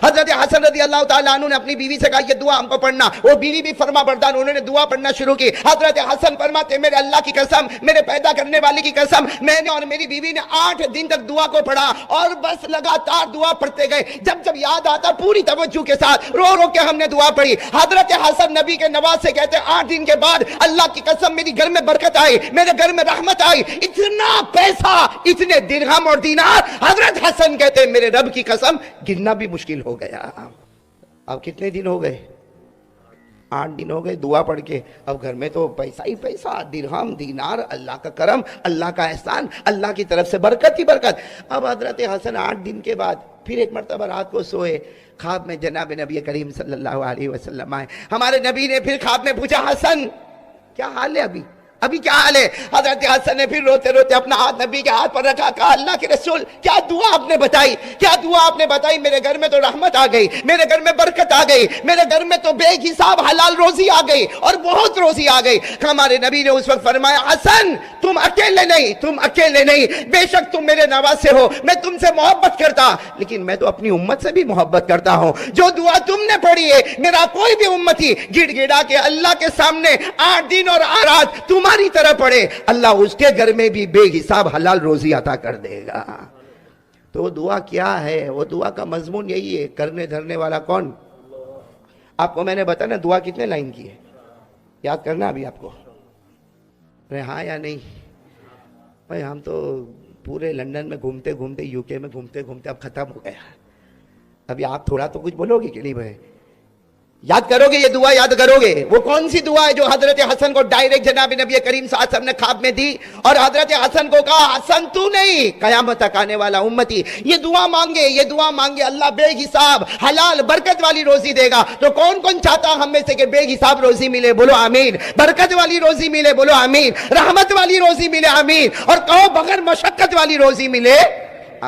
حضرت حسن رضی اللہ تعالیٰ عنہ نے اپنی بیوی سے کہا یہ دعا ہم کو پڑھنا. وہ بیوی بھی فرما بردار, انہوں نے دعا پڑھنا شروع کی. حضرت حسن فرماتے میرے اللہ کی قسم, میرے پیدا کرنے والے کی قسم, میں نے اور میری بیوی نے 8 دن تک دعا کو پڑھا اور بس لگاتار دعا پڑھتے گئے. جب جب یاد آتا پوری توجہ کے ساتھ رو رو کے ہم نے دعا پڑھی. حضرت حسن نبی کے نواز سے کہتے 8 دن کے بعد اللہ کی قسم میری گھر میں برکت آئی, میرے گھر میں رحمت آئی. اتنا پیسہ, اتنے درہم اور دینار. حضرت حسن کہتے میرے رب کی قسم گننا بھی مشکل ہو گیا. اب کتنے دن ہو گئے؟ 8 دن ہو گئے دعا پڑھ کے. اب گھر میں تو پیسہ ہی پیسہ, درہم دینار, اللہ کا کرم, اللہ کا احسان, اللہ کی طرف سے برکت ہی برکت. اب حضرت حسن 8 دن کے بعد پھر ایک مرتبہ رات کو سوئے, خواب میں جناب نبی کریم صلی اللہ علیہ وسلم آئے. ہمارے نبی نے پھر خواب میں پوچھا حسن کیا حال ہے, ابھی کیا حال ہے؟ حضرت حسن نے پھر روتے روتے اپنا ہاتھ نبی کے ہاتھ پر رکھا, کہا اللہ کے رسول کیا دعا آپ نے بتائی, کیا دعا آپ نے بتائی؟ میرے گھر میں تو رحمت آ گئی, میرے گھر میں برکت آ گئی, میرے گھر میں تو بے حساب حلال روزی آ گئی اور بہت روزی آ گئی. ہمارے نبی نے اس وقت فرمایا حسن تم اکیلے نہیں, بے شک تم میرے نواسے ہو, میں تم سے محبت کرتا, لیکن میں تو اپنی امت سے بھی محبت کرتا ہوں. جو دعا تم نے پڑھی ہے میرا کوئی بھی امتی گڑ گڑا کے اللہ کے سامنے 8 دن اور 8 رات تمہاری طرح پڑھے, اللہ اس کے گھر میں بھی بے حساب حلال روزی عطا کر دے گا. تو دعا کیا ہے؟ وہ دعا کا مضمون یہی ہے, کرنے دھرنے والا کون؟ آپ کو میں نے بتایا نا دعا کتنے لائن کی ہے, یاد کرنا ابھی آپ کو. ہاں یا نہیں؟ بھائی ہم تو پورے لندن میں گھومتے گھومتے, یو کے میں گھومتے گھومتے اب ختم ہو گیا. ابھی آپ تھوڑا تو کچھ بولو گے کہ نہیں بھائی؟ یاد کرو گے یہ دعا, یاد کرو گے؟ وہ کون سی دعا ہے جو حضرت حسن کو ڈائریکٹ جناب نبی کریم صلی اللہ علیہ وسلم نے خواب میں دی اور حضرت حسن کو کہا حسن تو نہیں, قیامت تک آنے والا امتی یہ دعا مانگے, یہ دعا مانگے, اللہ بے حساب حلال برکت والی روزی دے گا. تو کون کون چاہتا ہم میں سے کہ بے حساب روزی ملے؟ بولو آمین. برکت والی روزی ملے؟ بولو آمین. رحمت والی روزی ملے؟ آمین. اور کہو بغیر مشقت والی روزی ملے؟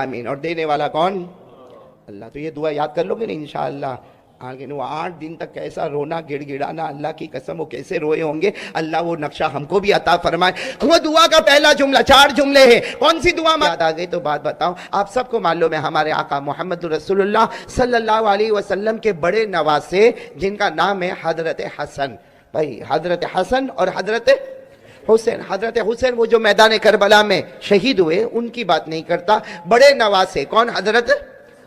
آمین. اور دینے والا کون؟ اللہ. تو یہ دعا یاد کر لو گے نا انشاءاللہ. آگے وہ 8 دن تک کیسا رونا گڑ گڑانا, اللہ کی قسم وہ کیسے روئے ہوں گے, اللہ وہ نقشہ ہم کو بھی عطا فرمائے. وہ دعا کا پہلا جملہ, 4 جملے ہیں. کون سی دعا میں یاد آ گئی تو بات بتاؤں. آپ سب کو معلوم ہے ہمارے آقا محمد رسول اللہ صلی اللہ علیہ وسلم کے بڑے نواسے جن کا نام ہے حضرت حسن. بھائی حضرت حسن اور حضرت حسین. حضرت حسین وہ جو میدان کربلا میں شہید ہوئے ان کی بات نہیں کرتا. بڑے نواسے کون؟ حضرت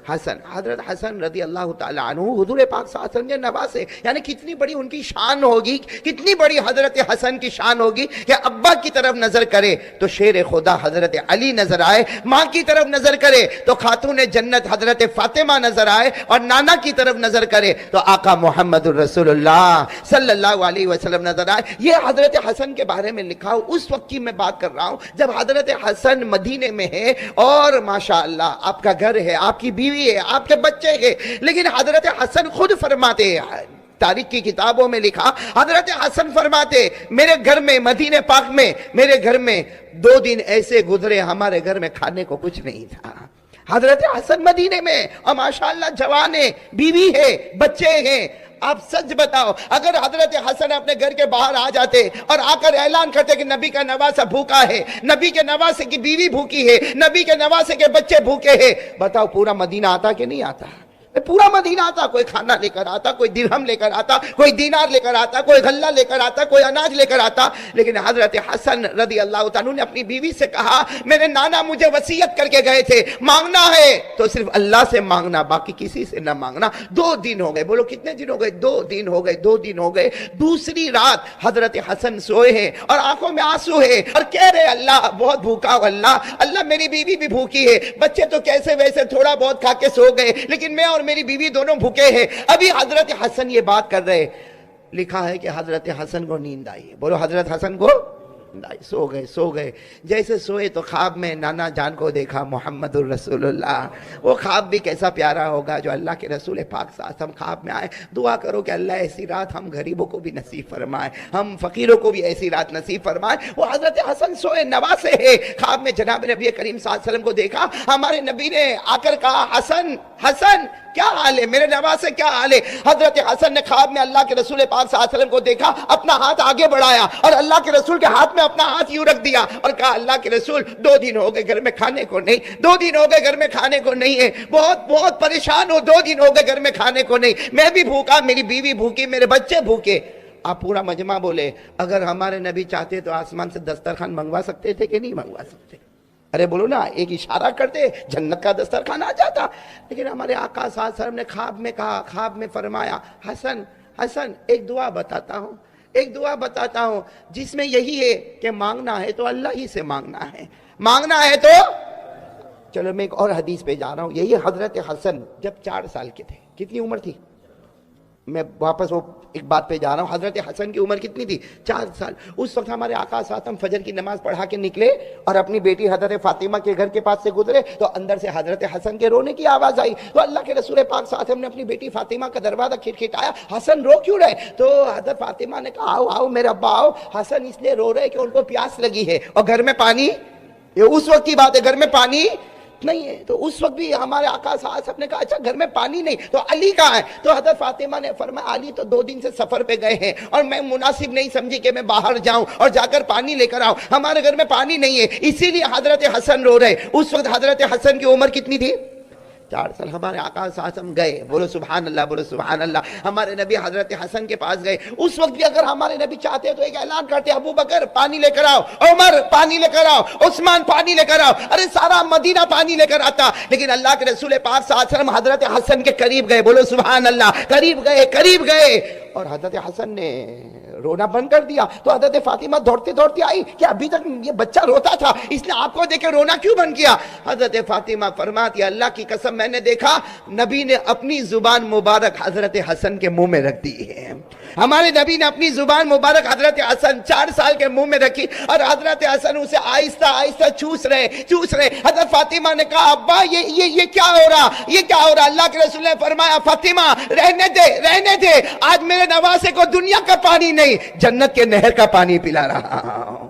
حسن. حضرت حسن رضی اللہ تعالیٰ عنہ حضور پاک صلی اللہ علیہ وسلم کے نواسے, یعنی کتنی بڑی ان کی شان ہوگی, کتنی بڑی حضرت حسن کی شان ہوگی کہ ابا کی طرف نظر کرے تو شیر خدا حضرت علی نظر آئے, ماں کی طرف نظر کرے تو خاتون جنت حضرت فاطمہ نظر آئے, اور نانا کی طرف نظر کرے تو آقا محمد الرسول اللہ صلی اللہ علیہ وسلم نظر آئے. یہ حضرت حسن کے بارے میں لکھا ہو. اس وقت کی میں بات کر رہا ہوں جب حضرت حسن مدینے میں ہے اور ماشاءاللہ آپ کا گھر ہے, آپ کی بیوی ہے, آپ کے بچے ہیں, لیکن حضرت حسن خود فرماتے ہیں, تاریخ کی کتابوں میں لکھا, حضرت حسن فرماتے میرے گھر میں مدینہ پاک میں میرے گھر میں 2 دن ایسے گزرے ہمارے گھر میں کھانے کو کچھ نہیں تھا. حضرت حسن مدینے میں اور ماشاءاللہ جوان ہے, بیوی ہے, بچے ہیں. آپ سچ بتاؤ اگر حضرت حسن اپنے گھر کے باہر آ جاتے اور آ کر اعلان کرتے کہ نبی کا نواسہ بھوکا ہے, نبی کے نواسے کی بیوی بھوکی ہے, نبی کے نواسے کے بچے بھوکے ہیں, بتاؤ پورا مدینہ آتا کہ نہیں آتا؟ پورا مدینہ آتا. کوئی کھانا لے کر آتا, کوئی درہم لے کر آتا, کوئی دینار لے کر آتا, کوئی غلہ لے کر آتا, کوئی اناج لے کر آتا. لیکن حضرت حسن رضی اللہ تعالیٰ نے اپنی بیوی سے کہا میرے نانا مجھے وصیت کر کے گئے تھے مانگنا ہے تو صرف اللہ سے مانگنا, باقی کسی سے نہ مانگنا. 2 دن ہو گئے. بولو کتنے دن ہو گئے؟ 2 دن ہو گئے. 2 دن ہو گئے. دوسری رات حضرت حسن سوئے ہیں اور آنکھوں میں آنسو ہے اور کہہ رہے اللہ بہت بھوکا ہوں, اللہ میری بیوی بھی بھوکی ہے, بچے تو کیسے ویسے تھوڑا بہت کھا کے سو گئے, لیکن میں اور میری بیوی دونوں بھوکے ہیں. ابھی حضرت حسن یہ بات کر رہے, لکھا ہے کہ حضرت حسن کو نیند آئی. بولو حضرت حسن کو سو گئے. جیسے سوئے تو خواب میں نانا جان کو دیکھا محمد الرسول اللہ. وہ خواب بھی کیسا پیارا ہوگا جو اللہ کے رسول پاک صلی اللہ علیہ وسلم خواب میں آئے. دعا کرو کہ اللہ ایسی رات ہم غریبوں کو بھی نصیب فرمائے, ہم فقیروں کو بھی ایسی رات نصیب فرمائے. وہ حضرت حسن سوئے نواسے ہے, خواب میں جناب نبی کریم صلی اللہ علیہ وسلم کو دیکھا. ہمارے نبی نے آ کر کہا حسن حسن کیا حال ہے میرے نواسے کیا حال ہے. حضرت حسن نے خواب میں اللہ کے رسول پاک صلی اللہ علیہ وسلم کو دیکھا, اپنا ہاتھ آگے بڑھایا اور اللہ کے رسول کے ہاتھ میں اپنا ہاتھ یوں رکھ دیا اور کہا اللہ کے رسول 2 دن ہو گئے گھر میں کھانے کو نہیں, 2 دن ہو گئے گھر میں کھانے کو نہیں ہے, بہت پریشان ہو, 2 دن ہو گئے گھر میں کھانے کو نہیں, میں بھی بھوکا, میری بیوی بھوکی, میرے بچے بھوکے. آپ پورا مجمع بولے اگر ہمارے نبی چاہتے تو آسمان سے دسترخوان منگوا سکتے تھے کہ نہیں منگوا سکتے؟ ارے بولو نا, ایک اشارہ کرتے جنت کا دسترخوان آ جاتا. لیکن ہمارے آقا صلی اللہ علیہ وسلم نے خواب میں کہا, خواب میں فرمایا حسن حسن ایک دعا بتاتا ہوں, ایک دعا بتاتا ہوں جس میں یہی ہے کہ مانگنا ہے تو اللہ ہی سے مانگنا ہے, مانگنا ہے تو. چلو میں ایک اور حدیث پہ جا رہا ہوں. یہی حضرت حسن جب 4 سال کے تھے, کتنی عمر تھی؟ میں واپس وہ ایک بات پہ جا رہا ہوں. حضرت حسن کی عمر کتنی تھی؟ 4 سال. اس وقت ہمارے آقا صلی اللہ علیہ وسلم فجر کی نماز پڑھا کے نکلے اور اپنی بیٹی حضرت فاطمہ کے گھر کے پاس سے گزرے تو اندر سے حضرت حسن کے رونے کی آواز آئی. تو اللہ کے رسول پاک صلی اللہ علیہ وسلم نے اپنی بیٹی فاطمہ کا دروازہ کھٹکھٹایا, حسن رو کیوں رہے؟ تو حضرت فاطمہ نے کہا آؤ آؤ میرے ابا آؤ. حسن اس لیے رو رہے کہ ان کو پیاس لگی ہے اور گھر میں پانی, یہ اس وقت کی بات ہے, گھر میں پانی نہیں ہے. تو اس وقت بھی ہمارے آقا صلی اللہ علیہ وسلم نے کہا اچھا گھر میں پانی نہیں تو علی کہاں ہے؟ تو حضرت فاطمہ نے فرمایا علی تو 2 دن سے سفر پہ گئے ہیں اور میں مناسب نہیں سمجھی کہ میں باہر جاؤں اور جا کر پانی لے کر آؤں, ہمارے گھر میں پانی نہیں ہے, اسی لیے حضرت حسن رو رہے. اس وقت حضرت حسن کی عمر کتنی تھی؟ 4 سال. ہمارے آقا صلی اللہ علیہ وسلم گئے, بولو سبحان اللہ, بولو سبحان اللہ. ہمارے نبی حضرت حسن کے پاس گئے. اس وقت بھی اگر ہمارے نبی چاہتے تو ایک اعلان کرتے ابو بکر پانی لے کر آؤ, عمر پانی لے کر آؤ, عثمان پانی لے کر آؤ, ارے سارا مدینہ پانی لے کر آتا. لیکن اللہ کے رسول پاک صلی اللہ علیہ وسلم حضرت حسن کے قریب گئے, بولو سبحان اللہ, قریب گئے, قریب گئے اور حضرت حسن نے رونا بند کر دیا. تو حضرت فاطمہ دوڑتے دوڑتے آئی کہ ابھی تک یہ بچہ روتا تھا, اس نے آپ کو دیکھ کے رونا کیوں بند کیا؟ حضرت فاطمہ فرماتی اللہ کی قسم میں نے دیکھا نبی نے اپنی زبان مبارک حضرت حسن کے منہ میں رکھ دی ہے. ہمارے نبی نے اپنی زبان مبارک حضرت حسن 4 سال کے منہ میں رکھی اور حضرت حسن اسے آہستہ آہستہ چوس رہے. حضرت فاطمہ نے کہا ابا یہ کیا ہو رہا, یہ کیا ہو رہا؟ اللہ کے رسول نے فرمایا فاطمہ رہنے دے, رہنے دے, آج میرے نواسے کو دنیا کا پانی نہیں جنت کے نہر کا پانی پلا رہا ہوں.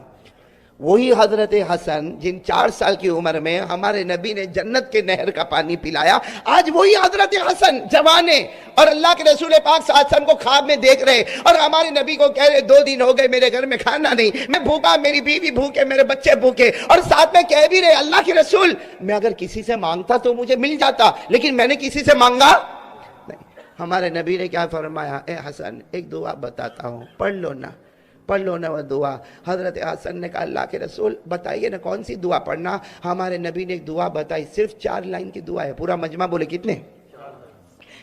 وہی حضرت حسن جن 4 سال کی عمر میں ہمارے نبی نے جنت کے نہر کا پانی پلایا, آج وہی حضرت حسن جوانے اور اللہ کے رسول پاک صلی اللہ علیہ وسلم کو خواب میں دیکھ رہے اور ہمارے نبی کو کہہ رہے 2 دن ہو گئے میرے گھر میں کھانا نہیں, میں بھوکا, میری بیوی بھوکے, میرے بچے بھوکے, اور ساتھ میں کہہ بھی رہے اللہ کے رسول میں اگر کسی سے مانگتا تو مجھے مل جاتا, لیکن میں نے کسی سے مانگا نہیں. ہمارے نبی نے کیا فرمایا, اے حسن ایک دعا بتاتا ہوں, پڑھ لو نا, پڑھ لو نا وہ دعا. حضرت حسن نے کہا اللہ کے رسول بتائیے نا کون سی دعا پڑھنا. ہمارے نبی نے ایک دعا بتائی, صرف 4 لائن کی دعا ہے. پورا مجمع بولے کتنے؟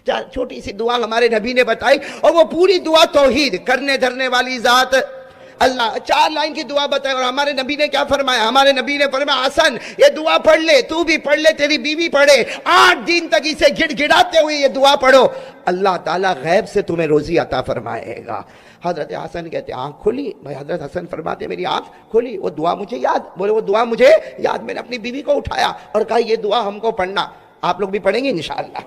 4 چھوٹی سی دعا ہمارے نبی نے بتائی اور وہ پوری دعا توحید, کرنے دھرنے والی ذات اللہ. 4 لائن کی دعا بتائی اور ہمارے نبی نے کیا فرمایا؟ ہمارے نبی نے فرمایا حسن یہ دعا پڑھ لے, تو بھی پڑھ لے, تیری بیوی پڑھے, 8 دن تک اسے گڑ گڑاتے ہوئے یہ دعا پڑھو, اللہ تعالیٰ غیب سے تمہیں روزی عطا فرمائے گا. حضرت حسن کہتے ہیں آنکھ کھلی. بھائی حضرت حسن فرماتے میری آنکھ کھلی, وہ دعا مجھے یاد, بولے وہ دعا مجھے یاد. میں نے اپنی بیوی کو اٹھایا اور کہا یہ دعا ہم کو پڑھنا. آپ لوگ بھی پڑھیں گے انشاءاللہ؟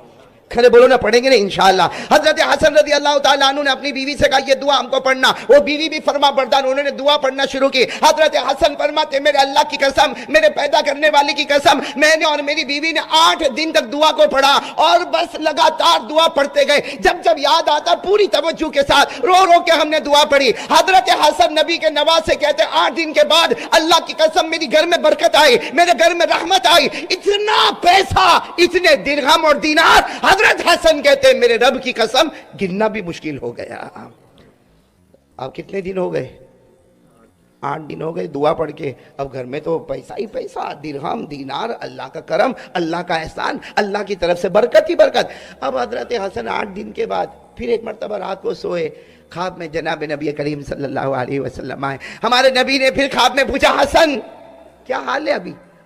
کھڑے بولو نا, پڑھیں گے نا انشاءاللہ. حضرت حسن رضی اللہ تعالیٰ عنہ نے اپنی بیوی سے کہا یہ دعا ہم کو پڑھنا. وہ بیوی بھی فرما بردار, انہوں نے دعا پڑھنا شروع کی. حضرت حسن فرماتے میرے اللہ کی قسم, میرے پیدا کرنے والی کی قسم, میں نے اور میری بیوی نے 8 دن تک دعا کو پڑھا اور بس لگاتار دعا پڑھتے گئے. جب جب یاد آتا پوری توجہ کے ساتھ رو رو کے ہم نے دعا پڑھی. حضرت حسن نبی کے نواسے کہتے 8 دن کے بعد اللہ کی قسم میری گھر میں برکت آئی, میرے گھر میں رحمت آئی. اتنا پیسہ, اتنے درہم اور دینار, حضرت حسن کہتے ہیں میرے رب کی قسم گننا بھی مشکل ہو گیا. اب کتنے دن ہو گئے؟ 8 دن ہو گئے دعا پڑھ کے. اب گھر میں تو پیسہ ہی پیسہ, درہم دینار, اللہ کا کرم, اللہ کا احسان, اللہ کی طرف سے برکت ہی برکت. اب حضرت حسن 8 دن کے بعد پھر ایک مرتبہ رات کو سوئے, خواب میں جناب نبی کریم صلی اللہ علیہ وسلم آئے. ہمارے نبی نے پھر خواب میں پوچھا حسن کیا حال ہے,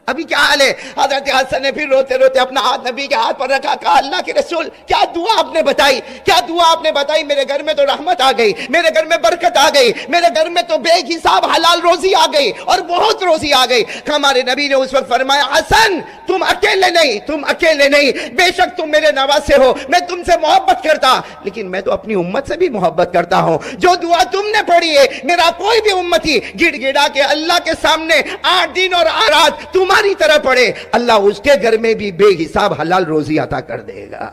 ابھی کیا حال ہے؟ حضرت حسن نے پھر روتے روتے اپنا ہاتھ نبی کے ہاتھ پر رکھا, کہا اللہ کے رسول کیا دعا آپ نے بتائی, کیا دعا آپ نے بتائی؟ میرے گھر میں تو رحمت آ گئی, میرے گھر میں برکت آ گئی, میرے گھر میں تو بے حساب حلال روزی آ گئی اور بہت روزی آ گئی. ہمارے نبی نے اس وقت فرمایا حسن تم اکیلے نہیں, بے شک تم میرے نواسے ہو, میں تم سے محبت کرتا, لیکن میں تو اپنی امت سے بھی محبت کرتا ہوں. جو دعا تم نے پڑھی ہے میرا کوئی بھی امتی گڑ گڑا کے اللہ کے سامنے 8 دن اور رات تمہاری طرح پڑھے, اللہ اس کے گھر میں بھی بے حساب حلال روزی عطا کر دے گا.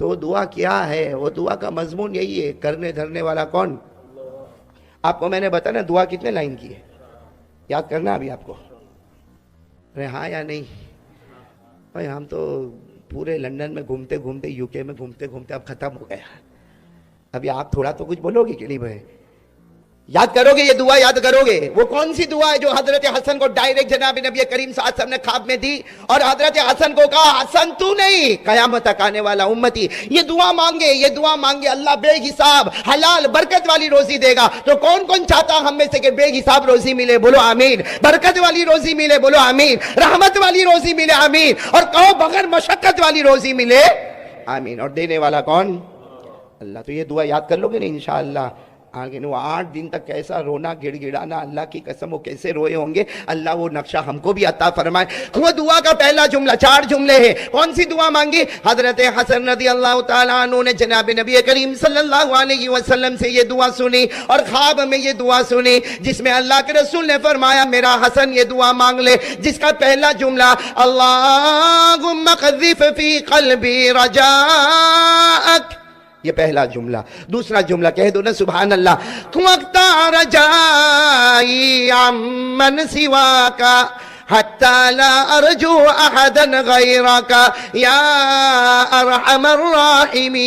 تو وہ دعا کیا ہے؟ وہ دعا کا مضمون یہی ہے، کرنے دھرنے والا کون؟ آپ کو میں نے بتایا نا دعا کتنے لائن کی ہے، یاد کرنا ابھی آپ کو، ارے ہاں یا نہیں؟ بھائی ہم تو پورے لندن میں گھومتے گھومتے، یو کے میں گھومتے گھومتے اب ختم ہو گیا. ابھی آپ تھوڑا تو کچھ بولو گے کہ نہیں بھائی؟ یاد کرو گے یہ دعا؟ یاد کرو گے؟ وہ کون سی دعا ہے جو حضرت حسن کو ڈائریکٹ جناب نبی کریم صلی اللہ علیہ وسلم نے خواب میں دی اور حضرت حسن کو کہا حسن تو نہیں، قیامت تک آنے والا امتی یہ دعا مانگے، یہ دعا مانگے، اللہ بے حساب حلال برکت والی روزی دے گا. تو کون کون چاہتا ہم میں سے کہ بے حساب روزی ملے؟ بولو آمین. برکت والی روزی ملے؟ بولو آمین. رحمت والی روزی ملے؟ آمین. اور کہو بغیر مشقت والی روزی ملے؟ آمین. اور دینے والا کون؟ اللہ. تو یہ دعا یاد کر لو گے نا انشاءاللہ؟ آگے وہ 8 دن تک کیسا رونا گڑ گڑانا، اللہ کی قسم وہ کیسے روئے ہوں گے. اللہ وہ نقشہ ہم کو بھی عطا فرمائے. وہ دعا کا پہلا جملہ، 4 جملے ہیں. کون سی دعا مانگی؟ حضرت حسن رضی اللہ تعالیٰ عنہ نے جناب نبی کریم صلی اللہ علیہ وسلم سے یہ دعا سنی اور خواب میں یہ دعا سنی جس میں اللہ کے رسول نے فرمایا میرا حسن یہ دعا مانگ لے، جس کا پہلا جملہ اللہم قذف فی قلبی رجاءک، یہ پہلا جملہ. دوسرا جملہ کہہ دو نا سبحان اللہ. وَقْتَ رَجَائِي عَمَّنْ سِوَاكَ حَتَّى لَا أَرْجُو أَحَدًا غَيْرَكَ يَا أَرْحَمَ الرَّاحِمِينَ.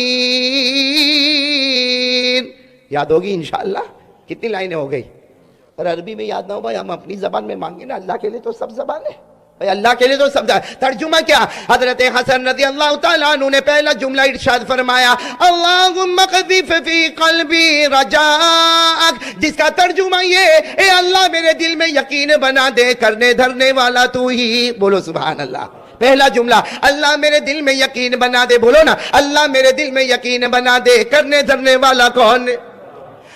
یاد ہوگی انشاءاللہ؟ کتنی لائنیں ہو گئی؟ اور عربی میں یاد نہ ہو بھائی، ہم اپنی زبان میں مانگیں نا، اللہ کے لیے تو سب زبان ہے بھائی، اللہ کے لیے تو سب. ترجمہ کیا؟ حضرت حسن رضی اللہ تعالیٰ عنہ نے پہلا جملہ ارشاد فرمایا اللہم قذف فی قلبی رجاءک، جس کا ترجمہ یہ اے اللہ میرے دل میں یقین بنا دے، کرنے دھرنے والا تو ہی. بولو سبحان اللہ. پہلا جملہ اللہ میرے دل میں یقین بنا دے. بولو نا اللہ میرے دل میں یقین بنا دے، کرنے دھرنے والا کون؟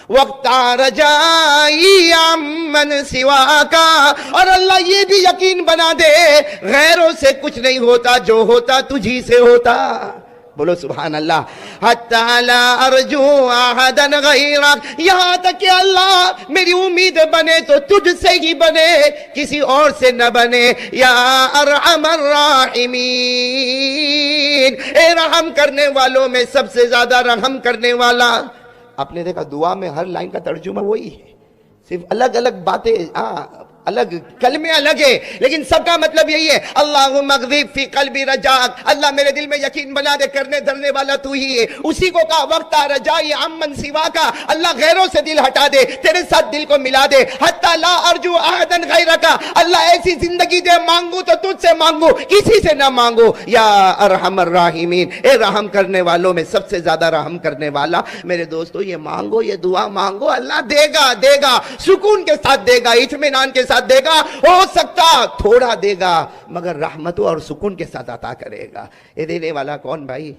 وقت رجائی عمن سواکا، اور اللہ یہ بھی یقین بنا دے غیروں سے کچھ نہیں ہوتا، جو ہوتا تجھی سے ہوتا. بولو سبحان اللہ. حتی لا ارجو احدا غیرک، یہاں تک کہ اللہ میری امید بنے تو تجھ سے ہی بنے، کسی اور سے نہ بنے. یا ارحم الراحمین، اے رحم کرنے والوں میں سب سے زیادہ رحم کرنے والا. آپ نے دیکھا دعا میں ہر لائن کا ترجمہ وہی ہے، صرف الگ الگ باتیں، الگ کلمے الگ ہے، لیکن سب کا مطلب یہی ہے اللہم اغذف فی قلبی رجاک، اللہ میرے دل میں یقین بنا دے، کرنے دھرنے والا تو ہی ہے. اسی کو کہا وقت رجائی عمن سواکا، اللہ غیروں سے دل ہٹا دے، تیرے ساتھ دل کو ملا دے. حتی لا ارجو احدا غیرکا، اللہ ایسی زندگی دے مانگو تو تجھ سے مانگو، کسی سے نہ مانگو. یا ارحم الراحمین، اے رحم کرنے والوں میں سب سے زیادہ رحم کرنے والا. میرے دوستو یہ مانگو، یہ دعا مانگو، اللہ دے گا، دے گا، سکون کے ساتھ دے گا، اطمینان کے ساتھ دے گا. ہو سکتا تھوڑا دے گا مگر رحمت اور سکون کے ساتھ عطا کرے گا. یہ دینے والا کون بھائی؟